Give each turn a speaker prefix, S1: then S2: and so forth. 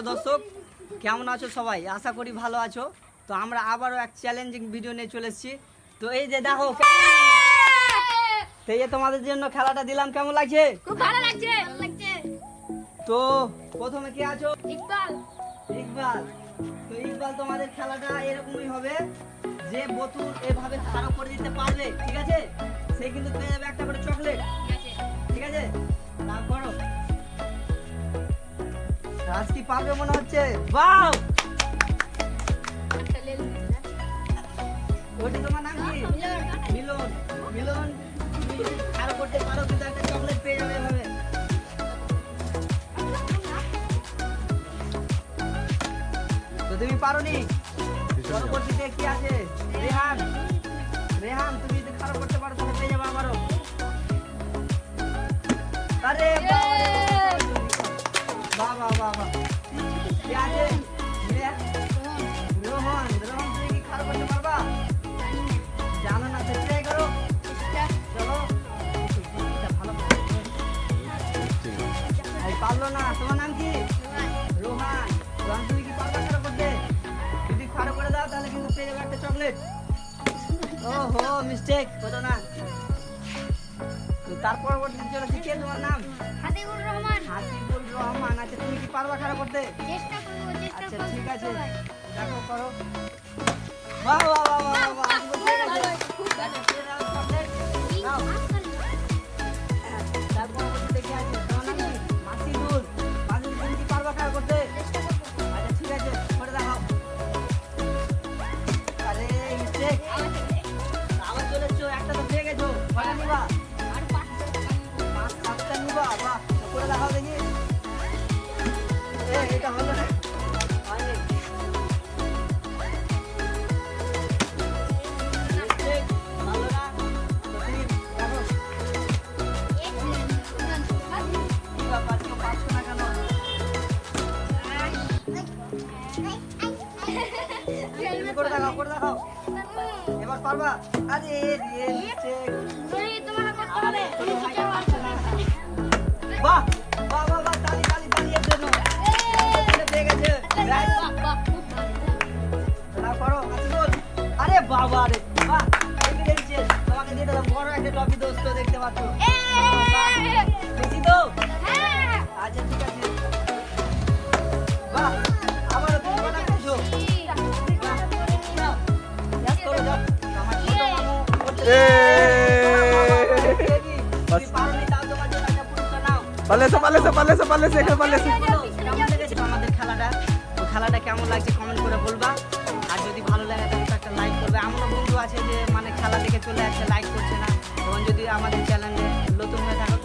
S1: সুপ্রিয় দর্শক, কেমন আছো সবাই? আশা করি ভালো আছো। তো আমরা আবারও এক চ্যালেঞ্জিং ভিডিও নিয়ে চলে এসেছি। তো এই যে দেখো, তো এই তোমাদের জন্য খেলাটা দিলাম, কেমন লাগছে?
S2: খুব ভালো লাগছে, ভালো লাগছে।
S1: তো প্রথমে কি আছো?
S2: ইকবাল।
S1: ইকবাল। তো ইকবাল, তোমাদের খেলাটা এরকমই হবে যে বোতল এভাবে খাড়া করে দিতে পারবে, ঠিক আছে? সে কিন্তু পেয়ে যাবে একটা করে চকলেট, ঠিক আছে? তারপর রাজ কি পারবে মনে হচ্ছে? বাও! ওটি তোমার নাম কি? মিলন। মিলন, তুমি যদি খাড়া করতে পারো কিন্তু একটা চকলেট পেয়ে যাবে এভাবে। তো তুমি পারোনি? পরবর্তীতে কি আছে? রেহান। রেহান, তুমি যদি খাড়া করতে পারো তাহলে পেয়ে যাবে আবারও। আরে বাহ বাহ বাহ বাহ। কি আছে? রোহন। রোহন, তুমি কি খাড়া করতে পারবা? জানো না, তো ট্রাই করো। চলো। ভালো এই পারলো না। তোমার নাম কি? রোহান। রোহান, তুমি কি পারবা খাড়া করতে? যদি খাড়া করে দাও তাহলে কিন্তু পেয়ে যাবে একটা চকলেট। ওহো, মিস্টেক হলো না। তো তার পরবর্তী চলেছে কে? তোমার নাম?
S2: হাতিবুর রহমান।
S1: হাসিবুল রহমান। আচ্ছা, তুমি কি পারবা খাড়া করতে?
S2: চেষ্টা করব, চেষ্টা
S1: আচ্ছা,
S2: করব।
S1: ঠিক আছে, দেখো করো। বাহ বাহ বাহ বাহ বাহ, হাসিবুল পেয়ে গেছে।
S2: খুব ভালো।
S1: পেয়ে যাও চকলেট। নাও। তার পরবর্তীতে কে আছে? তোমার নাম কি? মাসিদুল। মাসিদুল, তুমি কি পারবা খাড়া করতে?
S2: চেষ্টা করব।
S1: আচ্ছা, ঠিক আছে, করে দেখাও। আরে মিস্টেক। আবার চলেছো, একটা তো পেয়ে গেছো। কয়টা নিবা?
S2: আর পাঁচটা।
S1: 5-7টা নিবা? বাহ, করে দেখাও দেখি। এটা হলো না, হয়নি। মিস্টেক, ভালো না। তো তুমি দেখো, কি ব্যাপার, কেউ পারছো না কেন? তুমি করে দেখাও, করে দেখাও। এবার পারবা? আরে মিস্টেক। বাহ বাহ বাহ বাহ, তালি তালি তালি এর জন্য। এটা পেয়ে গেছে। না করো, হাসিবুল। আরে বাবা রে, বাহ, এগিয়ে দিয়েছে। তোমাকে দিয়ে দিলাম বড় একটা টপি, দোস্ত, দেখতে পাচ্ছ। বেশি তো? আচ্ছা, ঠিক আছে। বাহ, আবারও তুমি কটা পেয়েছো? বাহ, যাও, যাও, চলো, যাও। আমার ছোট মামু বলছে, তুমি পারোনি, তাও তোমার জন্য একটা পুরস্কার নাও। কেমন লেগেছে আমাদের খেলাটা? তো খেলাটা কেমন লাগছে কমেন্ট করে বলবা। আর যদি ভালো লাগে তাহলে তো একটা লাইক করবে। এমনও বন্ধু আছে যে মানে খেলা দেখে চলে আসছে, লাইক করছে না। তখন যদি আমাদের চ্যানেলে নতুন হয়ে থাকো